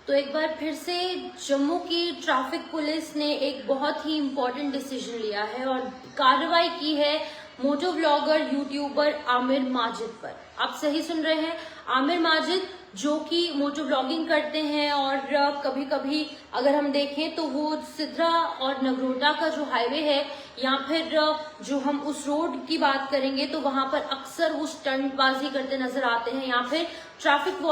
तो एक बार फिर से जम्मू की ट्रैफिक पुलिस ने एक बहुत ही इम्पोर्टेंट डिसीजन लिया है और कार्रवाई की है मोटो व्लॉगर यूट्यूबर आमिर माजिद पर। आप सही सुन रहे हैं, आमिर माजिद जो कि मोटो व्लॉगिंग करते हैं और कभी कभी अगर हम देखें तो वो सिद्रा और नगरोटा का जो हाईवे है या फिर जो हम उस रोड की बात करेंगे तो वहां पर अक्सर वो स्टंटबाजी करते नजर आते हैं या फिर ट्रैफिक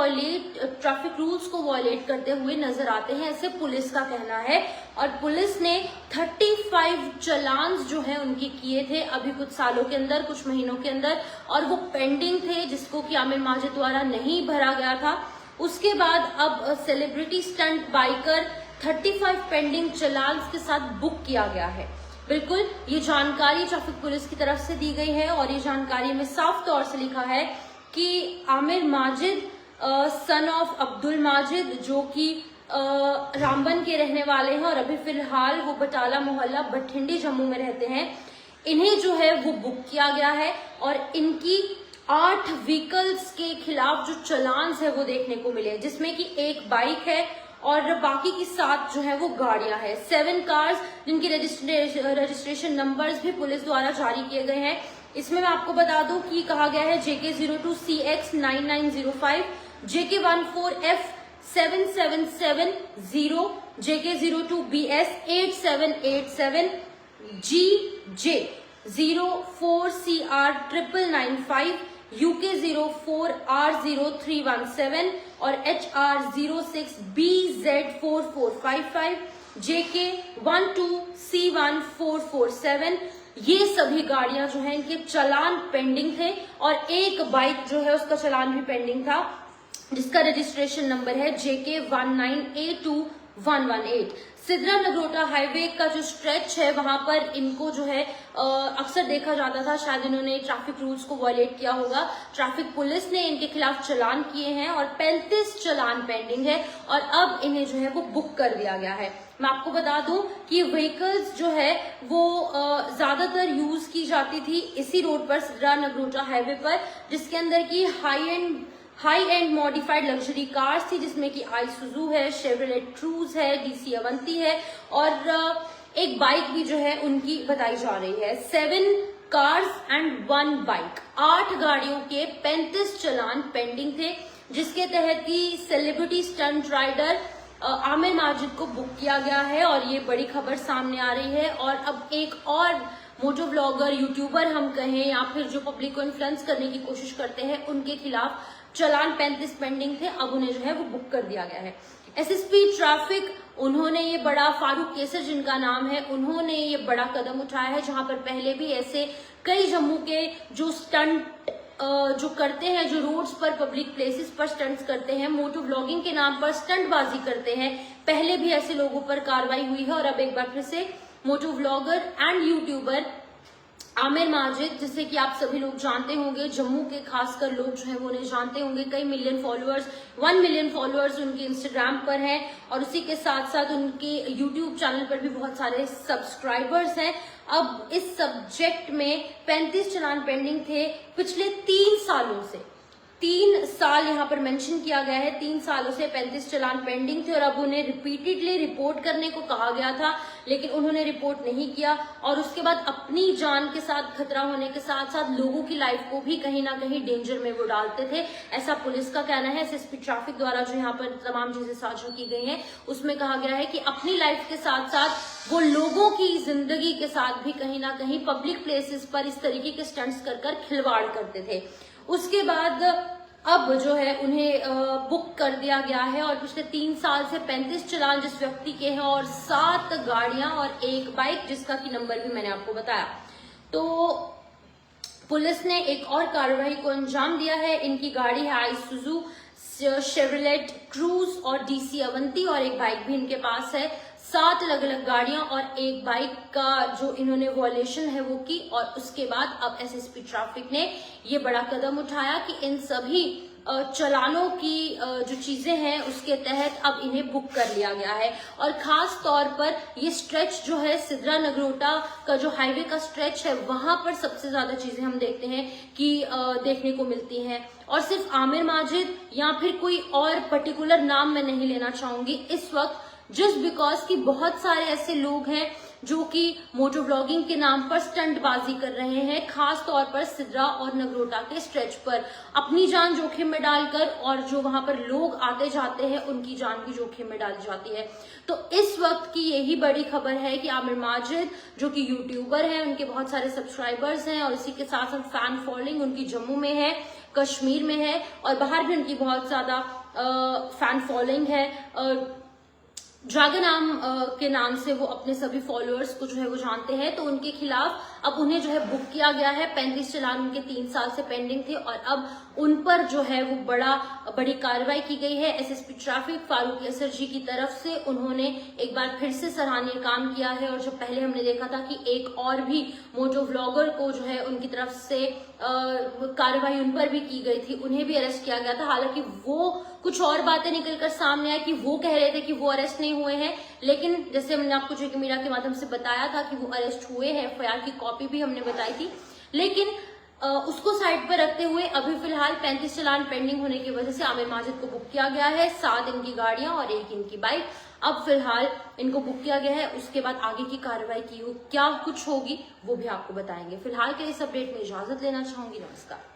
रूल्स को वॉयलेट करते हुए नजर आते हैं, ऐसे पुलिस का कहना है। और पुलिस ने 35 चलान्स जो है उनके किए थे अभी कुछ सालों के अंदर, कुछ महीनों के अंदर, और वो पेंडिंग थे जिसको कि आमिर माजिद द्वारा नहीं भरा गया था। उसके बाद अब celebrity stunt biker 35 pending challans के साथ बुक किया गया है। बिल्कुल ये जानकारी ट्रैफिक पुलिस की तरफ से दी गई है और ये जानकारी में साफ तौर से लिखा है कि आमिर माजिद सन ऑफ अब्दुल माजिद जो कि रामबन के रहने वाले हैं और अभी फिलहाल वो बटाला मोहल्ला बठिंडी जम्मू में रहते हैं, इन्हें जो है वो बुक किया गया है और इनकी 8 व्हीकल्स के खिलाफ जो चलान्स है वो देखने को मिले, जिसमें कि एक बाइक है और बाकी की 7 जो है वो गाड़ियां हैं। 7 कार्स जिनकी रजिस्ट्रेशन नंबर्स भी पुलिस द्वारा जारी किए गए हैं। इसमें मैं आपको बता दूं कि कहा गया है JK02CX9905, JK14F7770, JK02BS8787, GJ04CR9995, UK04R0317 और HR06BZ4455, JK12C1447, ये सभी गाड़ियां जो हैं इनके चालान पेंडिंग थे और एक बाइक जो है उसका चालान भी पेंडिंग था जिसका रजिस्ट्रेशन नंबर है JK19A2118। सिद्रा नगरोटा हाईवे का जो स्ट्रेच है वहां पर इनको जो है अक्सर देखा जाता था, शायद इन्होंने ट्रैफिक रूल्स को वॉयलेट किया होगा। ट्रैफिक पुलिस ने इनके खिलाफ चालान किए हैं और 35 चालान पेंडिंग है और अब इन्हें जो है वो बुक कर दिया गया है। मैं आपको बता दूं कि व्हीकल्स जो है वो ज्यादातर यूज की जाती थी इसी रोड पर, सिद्रा नगरोटा हाईवे पर, जिसके अंदर की high and modified luxury cars थी, जिसमें कि आईसुजू है, शेवरलेट क्रूज है, डीसी अवंती है और एक बाइक भी जो है उनकी बताई जा रही है। 7 कार्स एंड 1 बाइक, 8 गाड़ियों के 35 चालान पेंडिंग थे, जिसके तहत की celebrity stunt rider Aamir Majid को बुक किया गया है और ये बड़ी खबर सामने आ रही है। और अब एक और मोटो व्लॉगर यूट्यूबर हम कहें या फिर जो पब्लिक को इन्फ्लुएंस करने की कोशिश करते हैं उनके खिलाफ चालान 35 पेंडिंग थे, अब उन्हें जो है वो बुक कर दिया गया है। एसएसपी ट्रैफिक उन्होंने ये बड़ा, फारूक केसर जिनका नाम है, उन्होंने ये बड़ा कदम उठाया है जहां पर पहले भी ऐसे कई जम्मू के जो स्टंट जो करते हैं, जो रोड्स पर पब्लिक प्लेसेस पर स्टंट्स करते हैं, मोटो व्लॉगिंग के नाम पर स्टंटबाजी करते हैं, पहले भी ऐसे लोगों पर कार्रवाई हुई है और अब एक बार फिर से मोटो vlogger and YouTuber Aamir Majid, जिसे कि आप सभी लोग जानते होंगे, जम्मू के खासकर लोग जो है वो उन्हें जानते होंगे, कई मिलियन फॉलोअर्स, 1 मिलियन फॉलोअर्स उनके इंस्टाग्राम पर हैं और उसी के साथ साथ उनके यूट्यूब चैनल पर भी बहुत सारे सब्सक्राइबर्स हैं। अब इस सब्जेक्ट में 35 चालान पेंडिंग थे पिछले 3 सालों से, 3 साल यहाँ पर मेंशन किया गया है, 3 सालों से 35 चालान पेंडिंग थे और अब उन्हें रिपीटेडली रिपोर्ट करने को कहा गया था, लेकिन उन्होंने रिपोर्ट नहीं किया और उसके बाद अपनी जान के साथ खतरा होने के साथ साथ लोगों की लाइफ को भी कहीं ना कहीं डेंजर में वो डालते थे, ऐसा पुलिस का कहना है। एसएसपी ट्रैफिक द्वारा जो यहाँ पर तमाम चीजें साझा की गई हैं उसमें कहा गया है कि अपनी लाइफ के साथ साथ वो लोगों की जिंदगी के साथ भी कहीं ना कहीं पब्लिक प्लेसेस पर इस तरीके के स्टंट्स कर खिलवाड़ करते थे। उसके बाद अब जो है उन्हें बुक कर दिया गया है और पिछले 3 साल से 35 चालान जिस व्यक्ति के हैं और 7 गाड़ियां और एक बाइक जिसका की नंबर भी मैंने आपको बताया। तो पुलिस ने एक और कार्रवाई को अंजाम दिया है। इनकी गाड़ी है आईसुजू, शेवरलेट क्रूज और डीसी अवंती और एक बाइक भी इनके पास है। 7 अलग अलग गाड़ियां और एक बाइक का जो इन्होंने वॉयलेशन है वो की और उसके बाद अब एसएसपी ट्रैफिक ने ये बड़ा कदम उठाया कि इन सभी चालानों की जो चीजें हैं उसके तहत अब इन्हें बुक कर लिया गया है। और खास तौर पर ये स्ट्रेच जो है सिद्रा नगरोटा का जो हाईवे का स्ट्रेच है वहां पर सबसे ज्यादा चीजें हम देखते हैं कि देखने को मिलती हैं। और सिर्फ आमिर माजिद या फिर कोई और पर्टिकुलर नाम मैं नहीं लेना चाहूंगी इस वक्त, जस्ट बिकॉज कि बहुत सारे ऐसे लोग हैं जो कि मोटो ब्लॉगिंग के नाम पर स्टंटबाजी कर रहे हैं, खास तौर पर सिद्रा और नगरोटा के स्ट्रेच पर अपनी जान जोखिम में डालकर, और जो वहां पर लोग आते जाते हैं उनकी जान भी जोखिम में डाली जाती है। तो इस वक्त की यही बड़ी खबर है कि आमिर माजिद जो कि यूट्यूबर हैं, उनके बहुत सारे सब्सक्राइबर्स हैं और इसी के साथ साथ फैन फॉलोइंग उनकी जम्मू में है, कश्मीर में है और बाहर भी उनकी बहुत ज्यादा फैन फॉलोइंग है। ड्रैगन आर्म के नाम से वो अपने सभी फॉलोअर्स को जो है वो जानते हैं। तो उनके खिलाफ अब उन्हें जो है बुक किया गया है। 35 चालान उनके 3 साल से पेंडिंग थे और अब उन पर जो है वो बड़ी कार्रवाई की गई है। एसएसपी ट्रैफिक फारूक असर जी की तरफ से उन्होंने एक बार फिर से सराहनीय काम किया है। और जो पहले हमने देखा था कि एक और भी मोटो व्लॉगर को जो है उनकी तरफ से कार्रवाई उन पर भी की गई थी, उन्हें भी अरेस्ट किया गया था। हालांकि वो कुछ और बातें निकलकर सामने आई कि वो कह रहे थे कि वो अरेस्ट नहीं हुए हैं, लेकिन जैसे हमने आपको जो मीडिया के माध्यम से बताया था कि वो अरेस्ट हुए हैं, एफआईआर की कॉपी भी हमने बताई थी। लेकिन उसको साइड पर रखते हुए अभी फिलहाल 35 चालान पेंडिंग होने की वजह से आमिर माजिद को बुक किया गया है। 7 इनकी गाड़ियां और 1 इनकी बाइक। अब फिलहाल इनको बुक किया गया है, उसके बाद आगे की कार्रवाई की क्या कुछ होगी वो भी आपको बताएंगे। फिलहाल के इस अपडेट में इजाजत लेना चाहूंगी। नमस्कार।